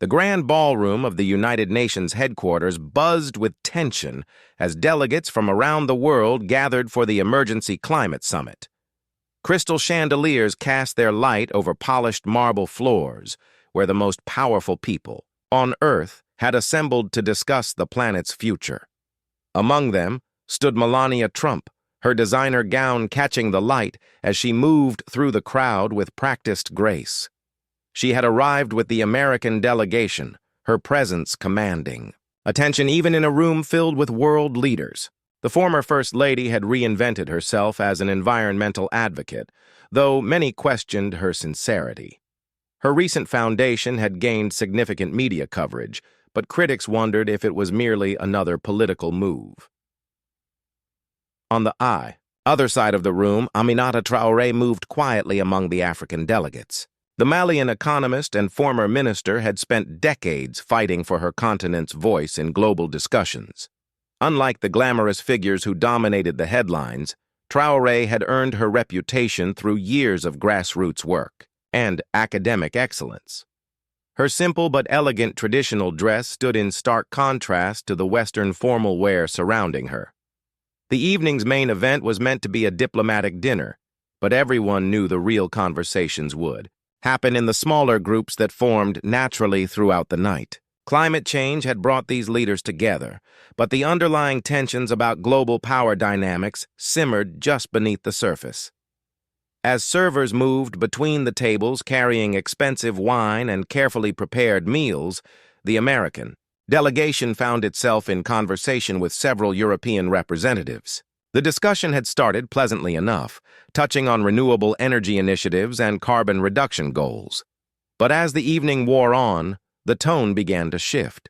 The grand ballroom of the United Nations headquarters buzzed with tension as delegates from around the world gathered for the Emergency Climate Summit. Crystal chandeliers cast their light over polished marble floors, where the most powerful people on Earth had assembled to discuss the planet's future. Among them stood Melania Trump, her designer gown catching the light as she moved through the crowd with practiced grace. She had arrived with the American delegation, her presence commanding attention even in a room filled with world leaders. The former First Lady had reinvented herself as an environmental advocate, though many questioned her sincerity. Her recent foundation had gained significant media coverage, but critics wondered if it was merely another political move. On the other side of the room, Aminata Traoré moved quietly among the African delegates. The Malian economist and former minister had spent decades fighting for her continent's voice in global discussions. Unlike the glamorous figures who dominated the headlines, Traoré had earned her reputation through years of grassroots work and academic excellence. Her simple but elegant traditional dress stood in stark contrast to the Western formal wear surrounding her. The evening's main event was meant to be a diplomatic dinner, but everyone knew the real conversations would happen in the smaller groups that formed naturally throughout the night. Climate change had brought these leaders together, but the underlying tensions about global power dynamics simmered just beneath the surface. As servers moved between the tables carrying expensive wine and carefully prepared meals, the American delegation found itself in conversation with several European representatives. The discussion had started pleasantly enough, touching on renewable energy initiatives and carbon reduction goals. But as the evening wore on, the tone began to shift.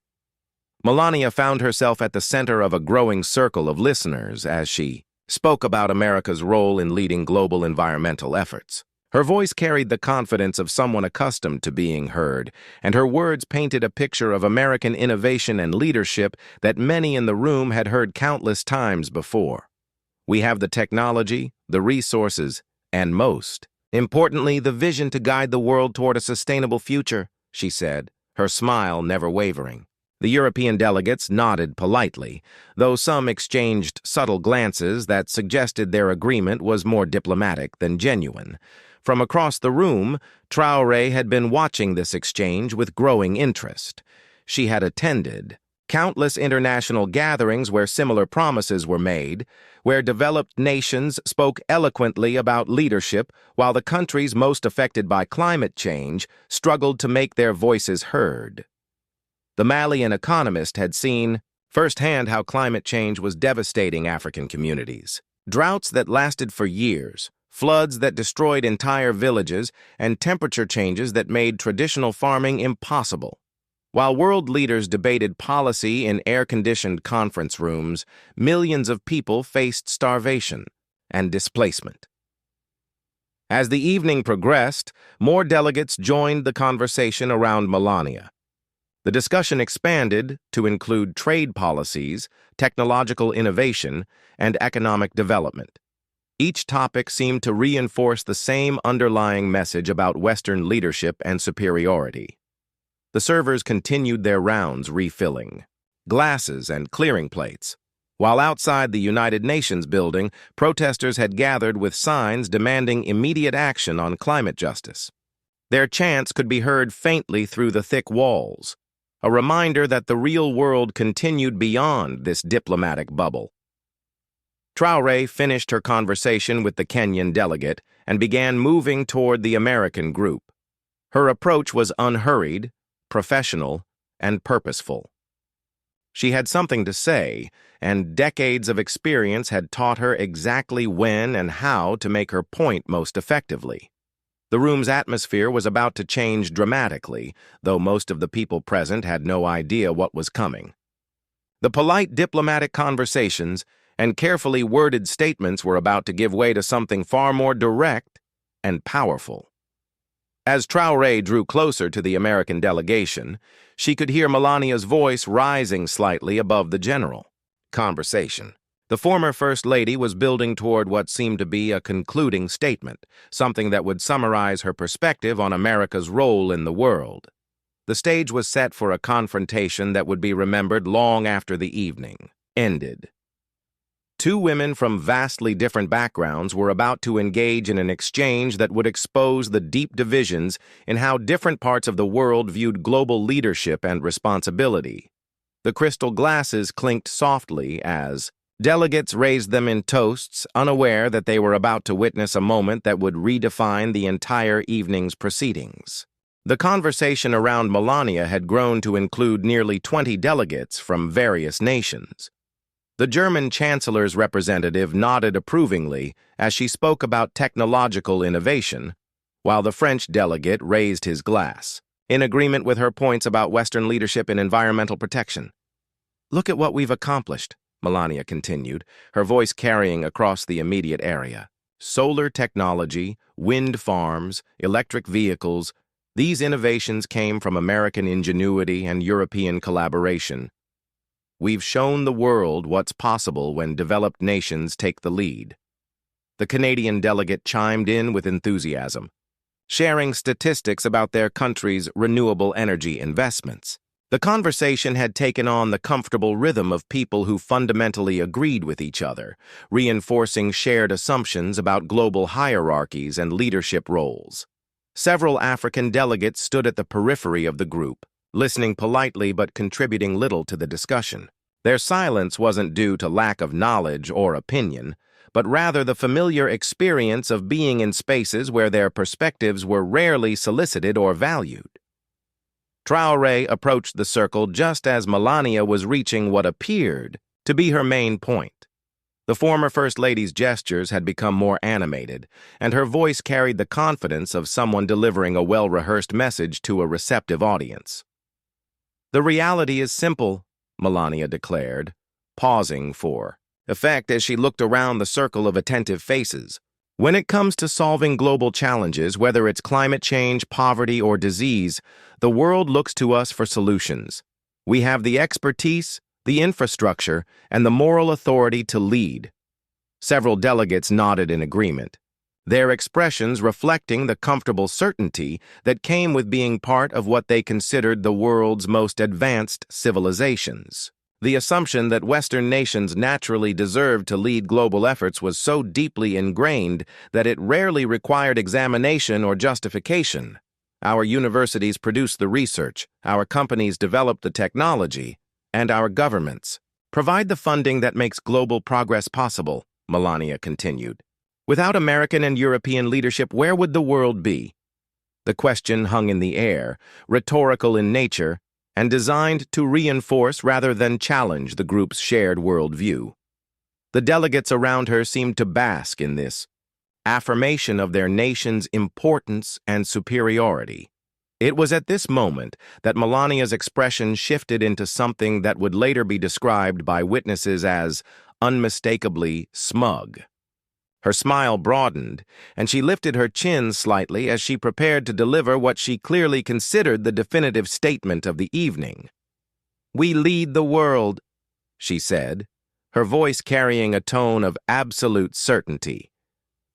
Melania found herself at the center of a growing circle of listeners as she spoke about America's role in leading global environmental efforts. Her voice carried the confidence of someone accustomed to being heard, and her words painted a picture of American innovation and leadership that many in the room had heard countless times before. We have the technology, the resources, and most importantly, the vision to guide the world toward a sustainable future, she said, her smile never wavering. The European delegates nodded politely, though some exchanged subtle glances that suggested their agreement was more diplomatic than genuine. From across the room, Traoré had been watching this exchange with growing interest. She had attended countless international gatherings where similar promises were made, where developed nations spoke eloquently about leadership while the countries most affected by climate change struggled to make their voices heard. The Malian economist had seen firsthand how climate change was devastating African communities. Droughts that lasted for years, floods that destroyed entire villages, and temperature changes that made traditional farming impossible. While world leaders debated policy in air-conditioned conference rooms, millions of people faced starvation and displacement. As the evening progressed, more delegates joined the conversation around Melania. The discussion expanded to include trade policies, technological innovation, and economic development. Each topic seemed to reinforce the same underlying message about Western leadership and superiority. The servers continued their rounds refilling glasses and clearing plates, while outside the United Nations building, protesters had gathered with signs demanding immediate action on climate justice. Their chants could be heard faintly through the thick walls, a reminder that the real world continued beyond this diplomatic bubble. Traoré finished her conversation with the Kenyan delegate and began moving toward the American group. Her approach was unhurried, professional, and purposeful. She had something to say, and decades of experience had taught her exactly when and how to make her point most effectively. The room's atmosphere was about to change dramatically, though most of the people present had no idea what was coming. The polite diplomatic conversations and carefully worded statements were about to give way to something far more direct and powerful. As Traoré drew closer to the American delegation, she could hear Melania's voice rising slightly above the general conversation. The former First Lady was building toward what seemed to be a concluding statement, something that would summarize her perspective on America's role in the world. The stage was set for a confrontation that would be remembered long after the evening ended. Two women from vastly different backgrounds were about to engage in an exchange that would expose the deep divisions in how different parts of the world viewed global leadership and responsibility. The crystal glasses clinked softly as delegates raised them in toasts, unaware that they were about to witness a moment that would redefine the entire evening's proceedings. The conversation around Melania had grown to include nearly 20 delegates from various nations. The German chancellor's representative nodded approvingly as she spoke about technological innovation, while the French delegate raised his glass, in agreement with her points about Western leadership in environmental protection. "Look at what we've accomplished," Melania continued, her voice carrying across the immediate area. "Solar technology, wind farms, electric vehicles, these innovations came from American ingenuity and European collaboration. We've shown the world what's possible when developed nations take the lead." The Canadian delegate chimed in with enthusiasm, sharing statistics about their country's renewable energy investments. The conversation had taken on the comfortable rhythm of people who fundamentally agreed with each other, reinforcing shared assumptions about global hierarchies and leadership roles. Several African delegates stood at the periphery of the group, listening politely but contributing little to the discussion. Their silence wasn't due to lack of knowledge or opinion, but rather the familiar experience of being in spaces where their perspectives were rarely solicited or valued. Traoré approached the circle just as Melania was reaching what appeared to be her main point. The former First Lady's gestures had become more animated, and her voice carried the confidence of someone delivering a well-rehearsed message to a receptive audience. "The reality is simple," Melania declared, pausing for effect as she looked around the circle of attentive faces. "When it comes to solving global challenges, whether it's climate change, poverty, or disease, the world looks to us for solutions. We have the expertise, the infrastructure, and the moral authority to lead." Several delegates nodded in agreement, their expressions reflecting the comfortable certainty that came with being part of what they considered the world's most advanced civilizations. The assumption that Western nations naturally deserved to lead global efforts was so deeply ingrained that it rarely required examination or justification. Our universities produced the research, our companies developed the technology, and our governments provide the funding that makes global progress possible, Melania continued. Without American and European leadership, where would the world be? The question hung in the air, rhetorical in nature, and designed to reinforce rather than challenge the group's shared worldview. The delegates around her seemed to bask in this affirmation of their nation's importance and superiority. It was at this moment that Melania's expression shifted into something that would later be described by witnesses as unmistakably smug. Her smile broadened, and she lifted her chin slightly as she prepared to deliver what she clearly considered the definitive statement of the evening. "We lead the world," she said, her voice carrying a tone of absolute certainty.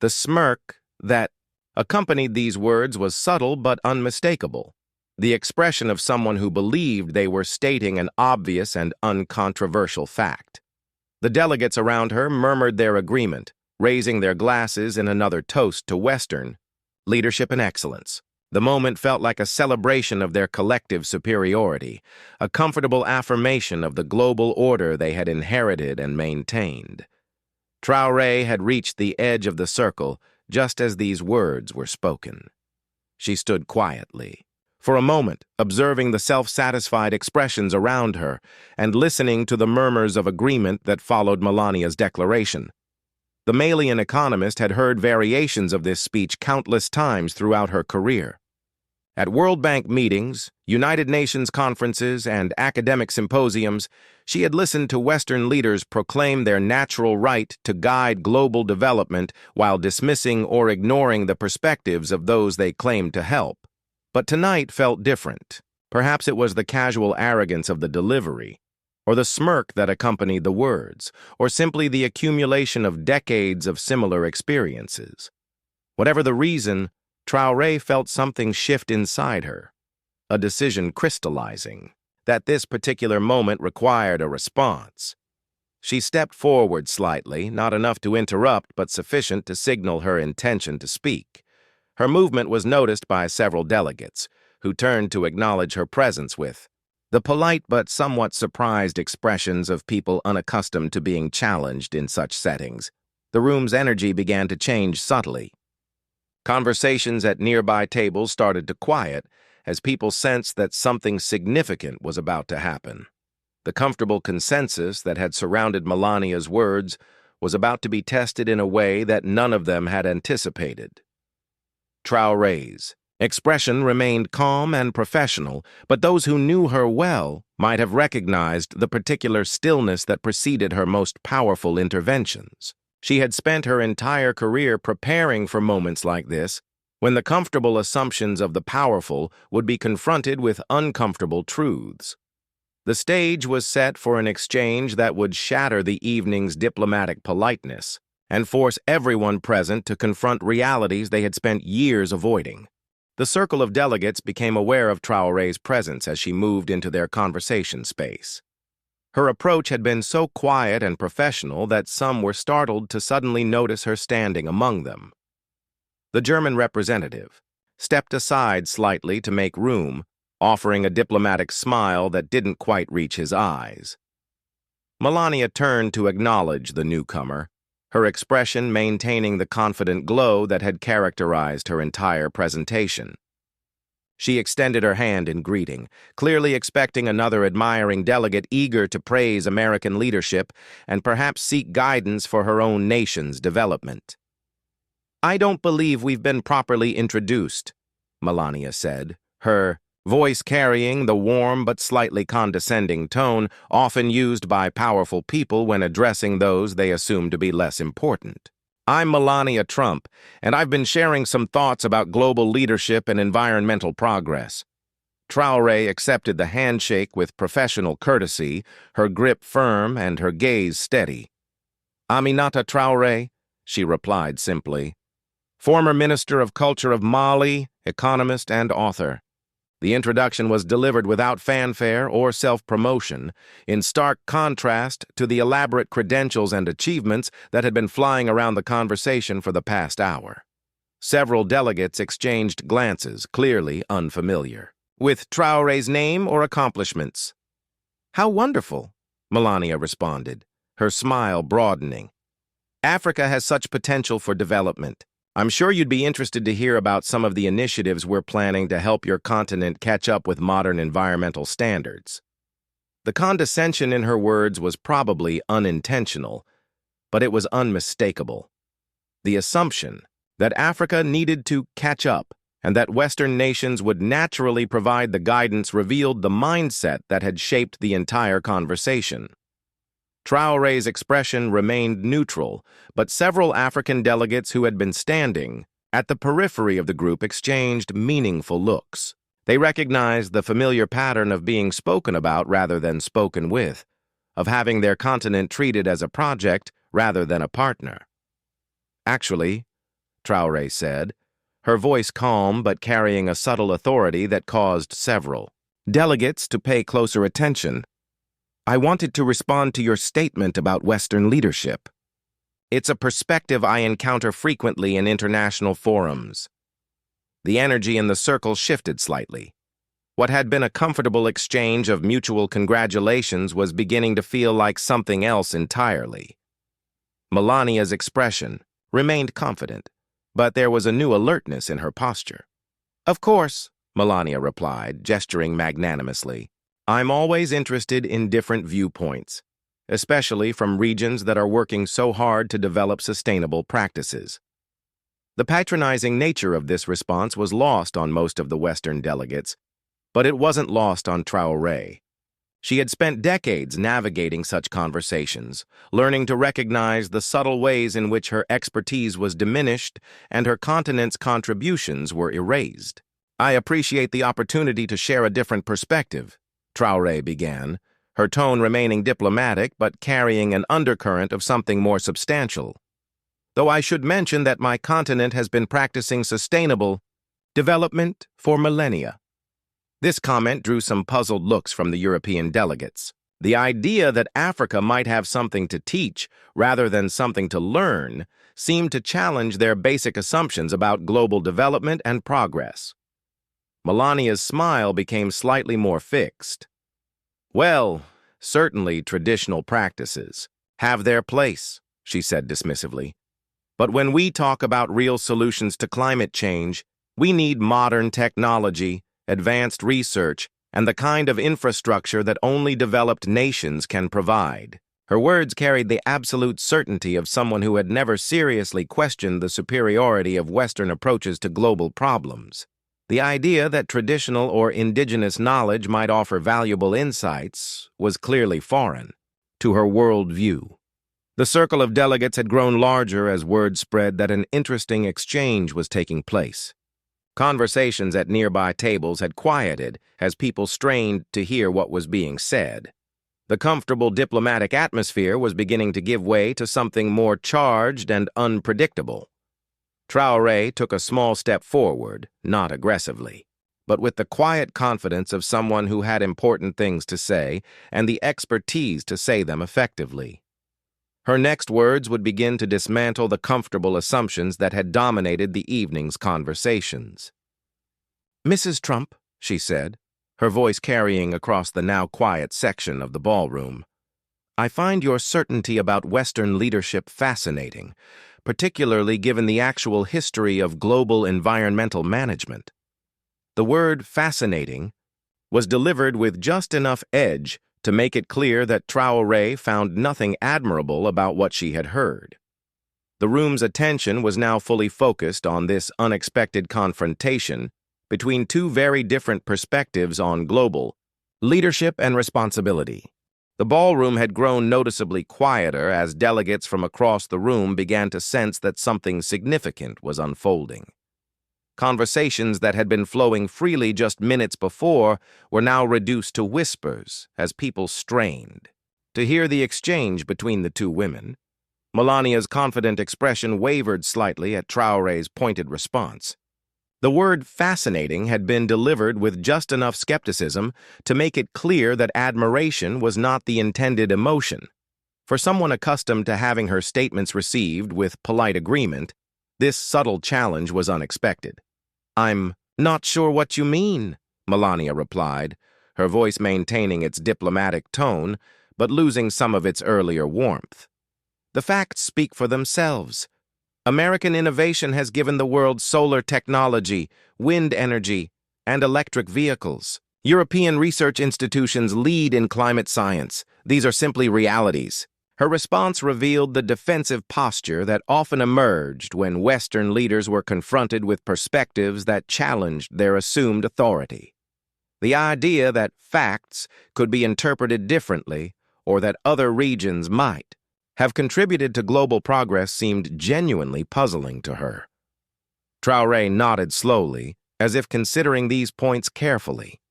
The smirk that accompanied these words was subtle but unmistakable, the expression of someone who believed they were stating an obvious and uncontroversial fact. The delegates around her murmured their agreement, raising their glasses in another toast to Western leadership and excellence. The moment felt like a celebration of their collective superiority, a comfortable affirmation of the global order they had inherited and maintained. Traoré had reached the edge of the circle just as these words were spoken. She stood quietly, for a moment observing the self-satisfied expressions around her and listening to the murmurs of agreement that followed Melania's declaration. The Malian economist had heard variations of this speech countless times throughout her career. At World Bank meetings, United Nations conferences, and academic symposiums, she had listened to Western leaders proclaim their natural right to guide global development while dismissing or ignoring the perspectives of those they claimed to help. But tonight felt different. Perhaps it was the casual arrogance of the delivery, or the smirk that accompanied the words, or simply the accumulation of decades of similar experiences. Whatever the reason, Traoré felt something shift inside her. a decision crystallizing, that this particular moment required a response. She stepped forward slightly, not enough to interrupt but sufficient to signal her intention to speak. Her movement was noticed by several delegates, who turned to acknowledge her presence with the polite but somewhat surprised expressions of people unaccustomed to being challenged in such settings. The room's energy began to change subtly. Conversations at nearby tables started to quiet as people sensed that something significant was about to happen. The comfortable consensus that had surrounded Melania's words was about to be tested in a way that none of them had anticipated. Traoré's expression remained calm and professional, but those who knew her well might have recognized the particular stillness that preceded her most powerful interventions. She had spent her entire career preparing for moments like this, when the comfortable assumptions of the powerful would be confronted with uncomfortable truths. The stage was set for an exchange that would shatter the evening's diplomatic politeness and force everyone present to confront realities they had spent years avoiding. The circle of delegates became aware of Traoré's presence as she moved into their conversation space. Her approach had been so quiet and professional that some were startled to suddenly notice her standing among them. The German representative stepped aside slightly to make room, offering a diplomatic smile that didn't quite reach his eyes. Melania turned to acknowledge the newcomer, her expression maintaining the confident glow that had characterized her entire presentation. She extended her hand in greeting, clearly expecting another admiring delegate eager to praise American leadership and perhaps seek guidance for her own nation's development. "I don't believe we've been properly introduced," Melania said, her voice carrying the warm but slightly condescending tone often used by powerful people when addressing those they assume to be less important. "I'm Melania Trump, and I've been sharing some thoughts about global leadership and environmental progress." Traoré accepted the handshake with professional courtesy, her grip firm and her gaze steady. "Aminata Traoré," she replied simply. "Former Minister of Culture of Mali, economist and author." The introduction was delivered without fanfare or self-promotion, in stark contrast to the elaborate credentials and achievements that had been flying around the conversation for the past hour. Several delegates exchanged glances, clearly unfamiliar with Traoré's name or accomplishments. "How wonderful," Melania responded, her smile broadening. "Africa has such potential for development. I'm sure you'd be interested to hear about some of the initiatives we're planning to help your continent catch up with modern environmental standards." The condescension in her words was probably unintentional, but it was unmistakable. The assumption that Africa needed to catch up and that Western nations would naturally provide the guidance revealed the mindset that had shaped the entire conversation. Traoré's expression remained neutral, but several African delegates who had been standing at the periphery of the group exchanged meaningful looks. They recognized the familiar pattern of being spoken about rather than spoken with, of having their continent treated as a project rather than a partner. "Actually," Traoré said, her voice calm but carrying a subtle authority that caused several delegates to pay closer attention, "I wanted to respond to your statement about Western leadership. It's a perspective I encounter frequently in international forums." The energy in the circle shifted slightly. What had been a comfortable exchange of mutual congratulations was beginning to feel like something else entirely. Melania's expression remained confident, but there was a new alertness in her posture. "Of course," Melania replied, gesturing magnanimously. "I'm always interested in different viewpoints, especially from regions that are working so hard to develop sustainable practices." The patronizing nature of this response was lost on most of the Western delegates, but it wasn't lost on Traoré. She had spent decades navigating such conversations, learning to recognize the subtle ways in which her expertise was diminished and her continent's contributions were erased. "I appreciate the opportunity to share a different perspective," Traoré began, her tone remaining diplomatic but carrying an undercurrent of something more substantial. "Though I should mention that my continent has been practicing sustainable development for millennia." This comment drew some puzzled looks from the European delegates. The idea that Africa might have something to teach rather than something to learn seemed to challenge their basic assumptions about global development and progress. Melania's smile became slightly more fixed. Well, certainly traditional practices have their place, she said dismissively. But when we talk about real solutions to climate change, we need modern technology, advanced research, and the kind of infrastructure that only developed nations can provide. Her words carried the absolute certainty of someone who had never seriously questioned the superiority of Western approaches to global problems. The idea that traditional or indigenous knowledge might offer valuable insights was clearly foreign to her worldview. The circle of delegates had grown larger as word spread that an interesting exchange was taking place. Conversations at nearby tables had quieted as people strained to hear what was being said. The comfortable diplomatic atmosphere was beginning to give way to something more charged and unpredictable. Traoré took a small step forward, not aggressively, but with the quiet confidence of someone who had important things to say and the expertise to say them effectively. Her next words would begin to dismantle the comfortable assumptions that had dominated the evening's conversations. "Mrs. Trump," she said, her voice carrying across the now quiet section of the ballroom, "I find your certainty about Western leadership fascinating, particularly given the actual history of global environmental management." The word fascinating was delivered with just enough edge to make it clear that Traoré found nothing admirable about what she had heard. The room's attention was now fully focused on this unexpected confrontation between two very different perspectives on global leadership and responsibility. The ballroom had grown noticeably quieter as delegates from across the room began to sense that something significant was unfolding. Conversations that had been flowing freely just minutes before were now reduced to whispers as people strained to hear the exchange between the two women. Melania's confident expression wavered slightly at Traoré's pointed response. The word fascinating had been delivered with just enough skepticism to make it clear that admiration was not the intended emotion. For someone accustomed to having her statements received with polite agreement, this subtle challenge was unexpected. "I'm not sure what you mean," Melania replied, her voice maintaining its diplomatic tone, but losing some of its earlier warmth. "The facts speak for themselves. American innovation has given the world solar technology, wind energy, and electric vehicles. European research institutions lead in climate science. These are simply realities." Her response revealed the defensive posture that often emerged when Western leaders were confronted with perspectives that challenged their assumed authority. The idea that facts could be interpreted differently, or that other regions might have contributed to global progress seemed genuinely puzzling to her. Traoré nodded slowly, as if considering these points carefully.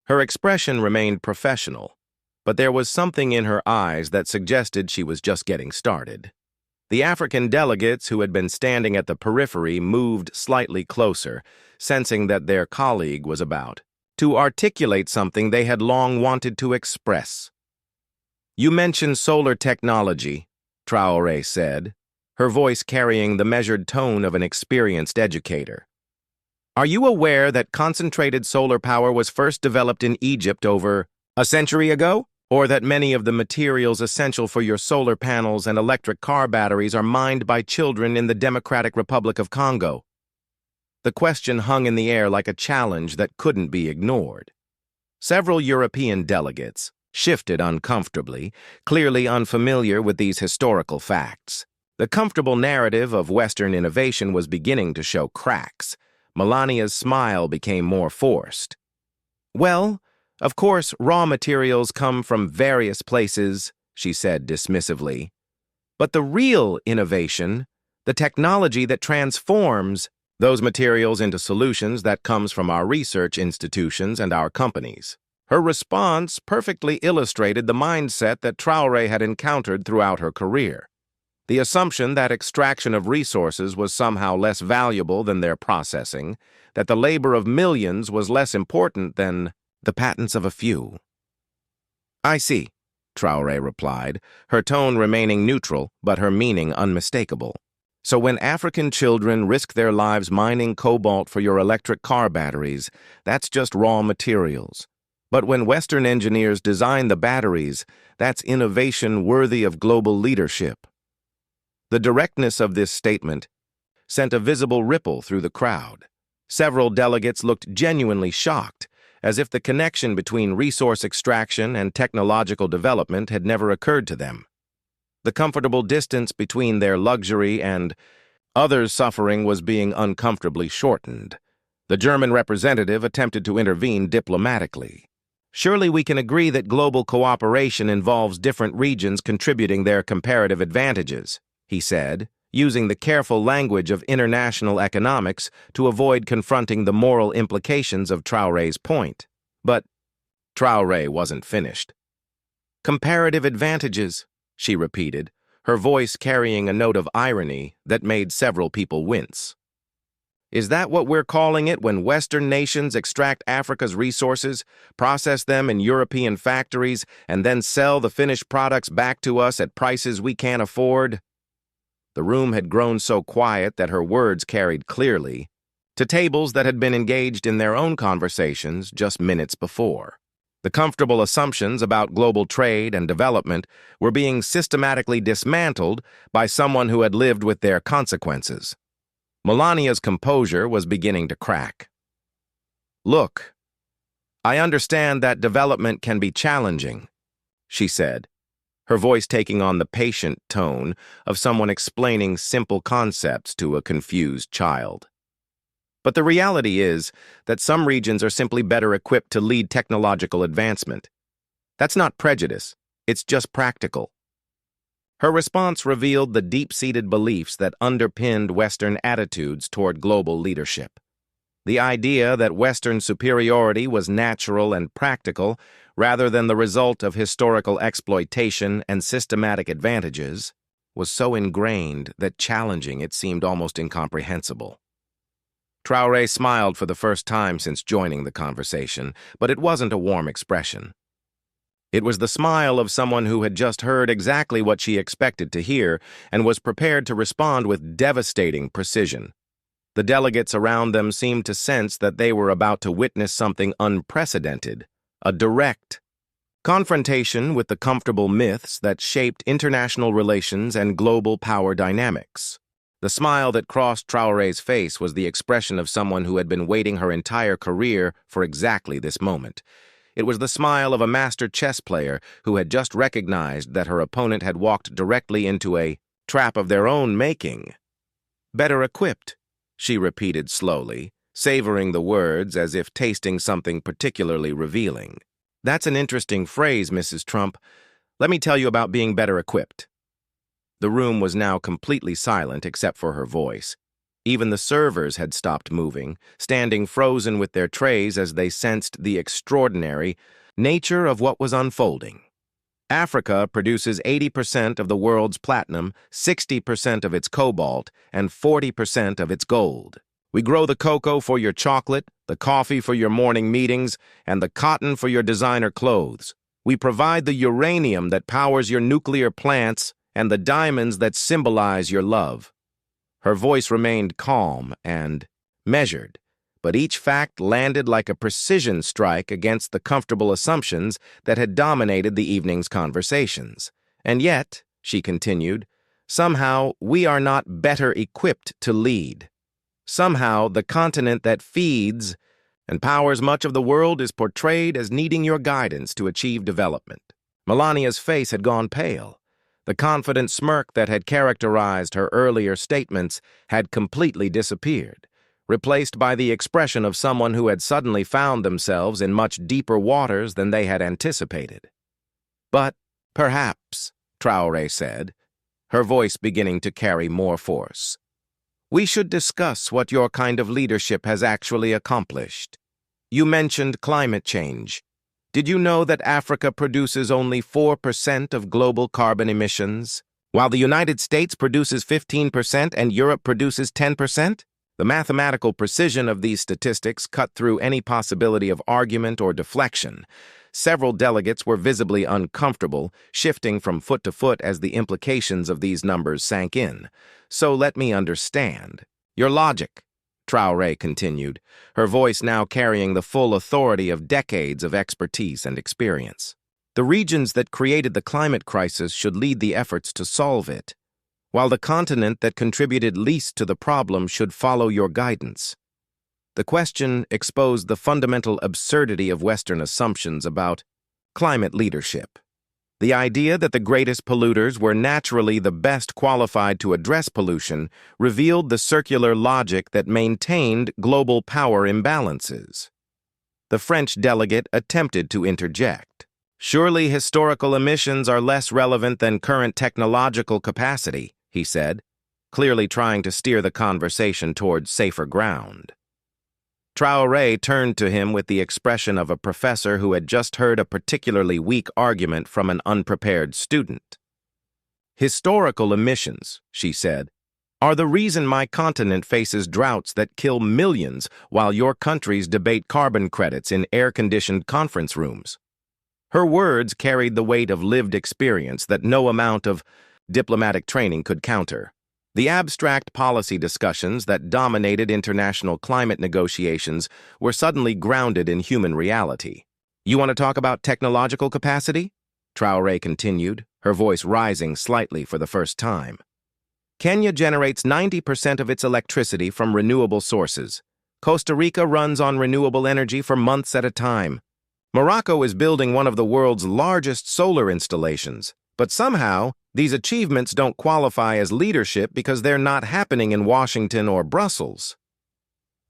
Her expression remained professional, but there was something in her eyes that suggested she was just getting started. The African delegates who had been standing at the periphery moved slightly closer, sensing that their colleague was about to articulate something they had long wanted to express. "You mentioned solar technology," Traoré said, her voice carrying the measured tone of an experienced educator. "Are you aware that concentrated solar power was first developed in Egypt over a century ago? Or that many of the materials essential for your solar panels and electric car batteries are mined by children in the Democratic Republic of Congo?" The question hung in the air like a challenge that couldn't be ignored. Several European delegates shifted uncomfortably, clearly unfamiliar with these historical facts. The comfortable narrative of Western innovation was beginning to show cracks. Melania's smile became more forced. "Well, of course, raw materials come from various places," she said dismissively. "But the real innovation, the technology that transforms those materials into solutions, that comes from our research institutions and our companies." Her response perfectly illustrated the mindset that Traoré had encountered throughout her career. The assumption that extraction of resources was somehow less valuable than their processing, that the labor of millions was less important than the patents of a few. "I see," Traoré replied, her tone remaining neutral but her meaning unmistakable. "So when African children risk their lives mining cobalt for your electric car batteries, that's just raw materials. But when Western engineers design the batteries, that's innovation worthy of global leadership." The directness of this statement sent a visible ripple through the crowd. Several delegates looked genuinely shocked, as if the connection between resource extraction and technological development had never occurred to them. The comfortable distance between their luxury and others' suffering was being uncomfortably shortened. The German representative attempted to intervene diplomatically. "Surely we can agree that global cooperation involves different regions contributing their comparative advantages," he said, using the careful language of international economics to avoid confronting the moral implications of Traoré's point. But Traoré wasn't finished. "Comparative advantages," she repeated, her voice carrying a note of irony that made several people wince. "Is that what we're calling it when Western nations extract Africa's resources, process them in European factories, and then sell the finished products back to us at prices we can't afford?" The room had grown so quiet that her words carried clearly to tables that had been engaged in their own conversations just minutes before. The comfortable assumptions about global trade and development were being systematically dismantled by someone who had lived with their consequences. Melania's composure was beginning to crack. "Look, I understand that development can be challenging," she said, her voice taking on the patient tone of someone explaining simple concepts to a confused child. "But the reality is that some regions are simply better equipped to lead technological advancement. That's not prejudice, it's just practical." Her response revealed the deep-seated beliefs that underpinned Western attitudes toward global leadership. The idea that Western superiority was natural and practical rather than the result of historical exploitation and systematic advantages was so ingrained that challenging it seemed almost incomprehensible. Traoré smiled for the first time since joining the conversation, but it wasn't a warm expression. It was the smile of someone who had just heard exactly what she expected to hear and was prepared to respond with devastating precision. The delegates around them seemed to sense that they were about to witness something unprecedented, a direct confrontation with the comfortable myths that shaped international relations and global power dynamics. The smile that crossed Traoré's face was the expression of someone who had been waiting her entire career for exactly this moment. It was the smile of a master chess player who had just recognized that her opponent had walked directly into a trap of their own making. "Better equipped," she repeated slowly, savoring the words as if tasting something particularly revealing. "That's an interesting phrase, Mrs. Trump. Let me tell you about being better equipped." The room was now completely silent except for her voice. Even the servers had stopped moving, standing frozen with their trays as they sensed the extraordinary nature of what was unfolding. Africa produces 80% of the world's platinum, 60% of its cobalt, and 40% of its gold. We grow the cocoa for your chocolate, the coffee for your morning meetings, and the cotton for your designer clothes. We provide the uranium that powers your nuclear plants and the diamonds that symbolize your love. Her voice remained calm and measured, but each fact landed like a precision strike against the comfortable assumptions that had dominated the evening's conversations. And yet, she continued, somehow we are not better equipped to lead. Somehow the continent that feeds and powers much of the world is portrayed as needing your guidance to achieve development. Melania's face had gone pale. The confident smirk that had characterized her earlier statements had completely disappeared, replaced by the expression of someone who had suddenly found themselves in much deeper waters than they had anticipated. "But perhaps," Traoré said, her voice beginning to carry more force, "we should discuss what your kind of leadership has actually accomplished. You mentioned climate change. Did you know that Africa produces only 4% of global carbon emissions? while the United States produces 15% and Europe produces 10%? The mathematical precision of these statistics cut through any possibility of argument or deflection. Several delegates were visibly uncomfortable, shifting from foot to foot as the implications of these numbers sank in. So let me understand. Your logic, Traoré continued, her voice now carrying the full authority of decades of expertise and experience. The regions that created the climate crisis should lead the efforts to solve it, while the continent that contributed least to the problem should follow your guidance. The question exposed the fundamental absurdity of Western assumptions about climate leadership. The idea that the greatest polluters were naturally the best qualified to address pollution revealed the circular logic that maintained global power imbalances. The French delegate attempted to interject. Surely historical emissions are less relevant than current technological capacity, he said, clearly trying to steer the conversation towards safer ground. Traoré turned to him with the expression of a professor who had just heard a particularly weak argument from an unprepared student. Historical emissions, she said, are the reason my continent faces droughts that kill millions while your countries debate carbon credits in air-conditioned conference rooms. Her words carried the weight of lived experience that no amount of diplomatic training could counter. The abstract policy discussions that dominated international climate negotiations were suddenly grounded in human reality. You want to talk about technological capacity? Traoré continued, her voice rising slightly for the first time. Kenya generates 90% of its electricity from renewable sources. Costa Rica runs on renewable energy for months at a time. Morocco is building one of the world's largest solar installations. But somehow, these achievements don't qualify as leadership because they're not happening in Washington or Brussels.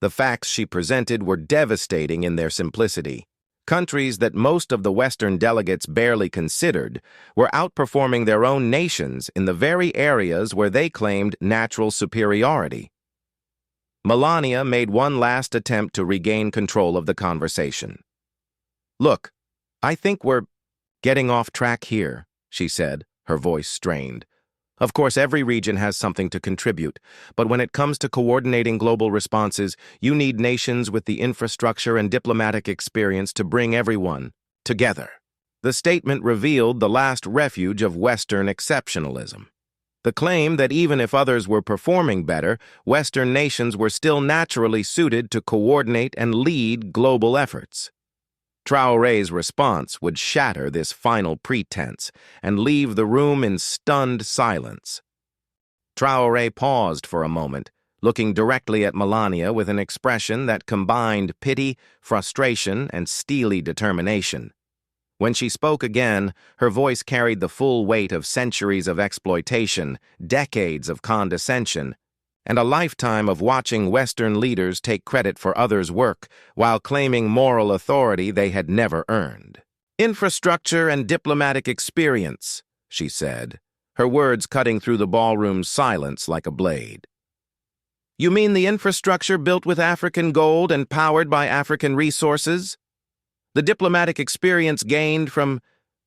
The facts she presented were devastating in their simplicity. Countries that most of the Western delegates barely considered were outperforming their own nations in the very areas where they claimed natural superiority. Melania made one last attempt to regain control of the conversation. Look, I think we're getting off track here, she said, her voice strained. Of course, every region has something to contribute, but when it comes to coordinating global responses, you need nations with the infrastructure and diplomatic experience to bring everyone together. The statement revealed the last refuge of Western exceptionalism. The claim that even if others were performing better, Western nations were still naturally suited to coordinate and lead global efforts. Traoré's response would shatter this final pretense and leave the room in stunned silence. Traoré paused for a moment, looking directly at Melania with an expression that combined pity, frustration, and steely determination. When she spoke again, her voice carried the full weight of centuries of exploitation, decades of condescension, and a lifetime of watching Western leaders take credit for others' work while claiming moral authority they had never earned. Infrastructure and diplomatic experience, she said, her words cutting through the ballroom's silence like a blade. You mean the infrastructure built with African gold and powered by African resources? The diplomatic experience gained from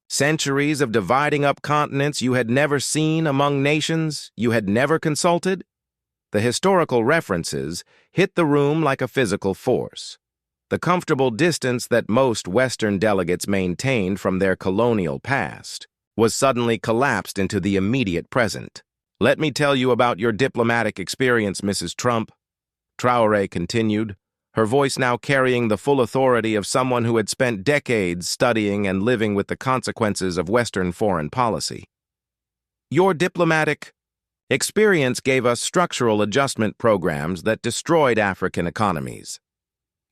centuries of dividing up continents you had never seen among nations you had never consulted? The historical references hit the room like a physical force. The comfortable distance that most Western delegates maintained from their colonial past was suddenly collapsed into the immediate present. Let me tell you about your diplomatic experience, Mrs. Trump, Traoré continued, her voice now carrying the full authority of someone who had spent decades studying and living with the consequences of Western foreign policy. Your diplomatic experience gave us structural adjustment programs that destroyed African economies.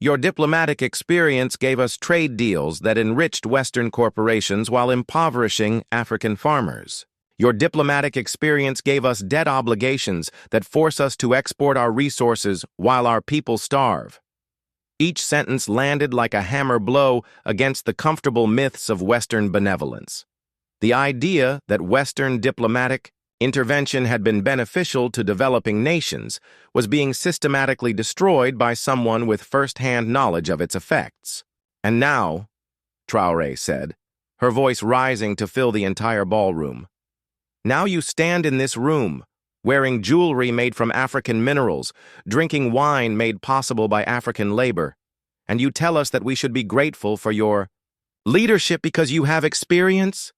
Your diplomatic experience gave us trade deals that enriched Western corporations while impoverishing African farmers. Your diplomatic experience gave us debt obligations that force us to export our resources while our people starve. Each sentence landed like a hammer blow against the comfortable myths of Western benevolence. The idea that Western diplomatic intervention had been beneficial to developing nations was being systematically destroyed by someone with first-hand knowledge of its effects. And now, Traoré said, her voice rising to fill the entire ballroom, Now you stand in this room, wearing jewelry made from African minerals, drinking wine made possible by African labor, and you tell us that we should be grateful for your leadership because you have experience?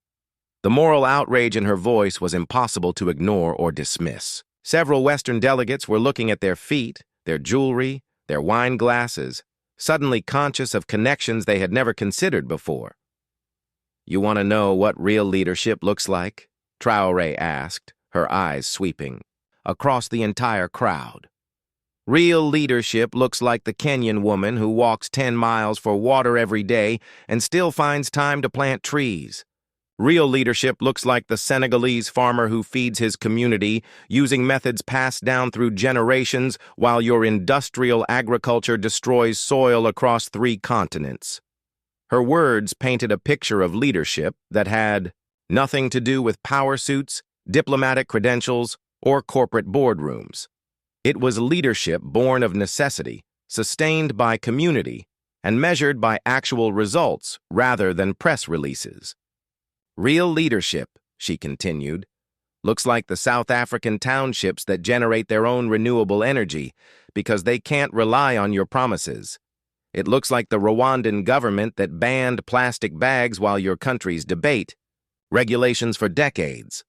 The moral outrage in her voice was impossible to ignore or dismiss. Several Western delegates were looking at their feet, their jewelry, their wine glasses, suddenly conscious of connections they had never considered before. "You want to know what real leadership looks like?" Traoré asked, her eyes sweeping across the entire crowd. "Real leadership looks like the Kenyan woman who walks 10 miles for water every day and still finds time to plant trees. Real leadership looks like the Senegalese farmer who feeds his community using methods passed down through generations while your industrial agriculture destroys soil across 3 continents." Her words painted a picture of leadership that had nothing to do with power suits, diplomatic credentials, or corporate boardrooms. It was leadership born of necessity, sustained by community, and measured by actual results rather than press releases. "Real leadership," she continued, "looks like the South African townships that generate their own renewable energy because they can't rely on your promises. It looks like the Rwandan government that banned plastic bags while your countries debate regulations for decades."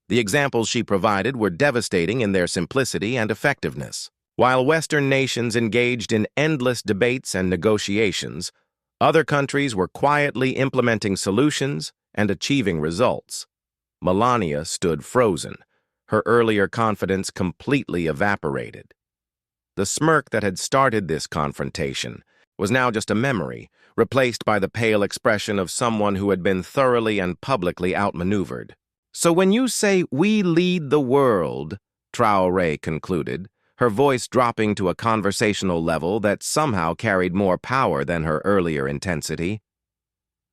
The examples she provided were devastating in their simplicity and effectiveness. While Western nations engaged in endless debates and negotiations, other countries were quietly implementing solutions and achieving results. Melania stood frozen, her earlier confidence completely evaporated. The smirk that had started this confrontation was now just a memory, replaced by the pale expression of someone who had been thoroughly and publicly outmaneuvered. "So when you say we lead the world," Traoré concluded, her voice dropping to a conversational level that somehow carried more power than her earlier intensity,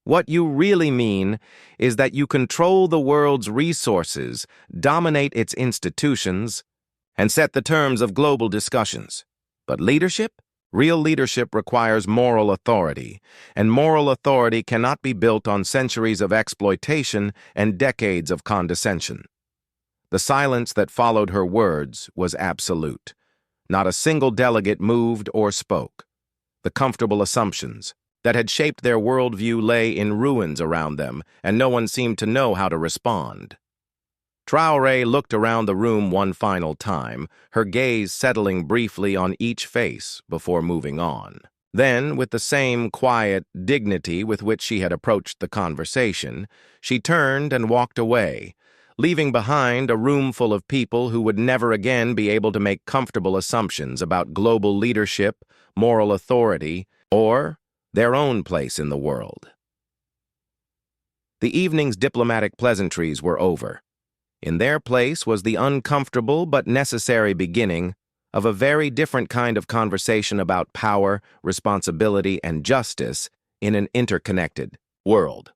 "what you really mean is that you control the world's resources, dominate its institutions, and set the terms of global discussions. But leadership? Real leadership requires moral authority, and moral authority cannot be built on centuries of exploitation and decades of condescension." The silence that followed her words was absolute. Not a single delegate moved or spoke. The comfortable assumptions that had shaped their worldview lay in ruins around them, and no one seemed to know how to respond. Traoré looked around the room one final time, her gaze settling briefly on each face before moving on. Then, with the same quiet dignity with which she had approached the conversation, she turned and walked away, leaving behind a room full of people who would never again be able to make comfortable assumptions about global leadership, moral authority, or their own place in the world. The evening's diplomatic pleasantries were over. In their place was the uncomfortable but necessary beginning of a very different kind of conversation about power, responsibility, and justice in an interconnected world.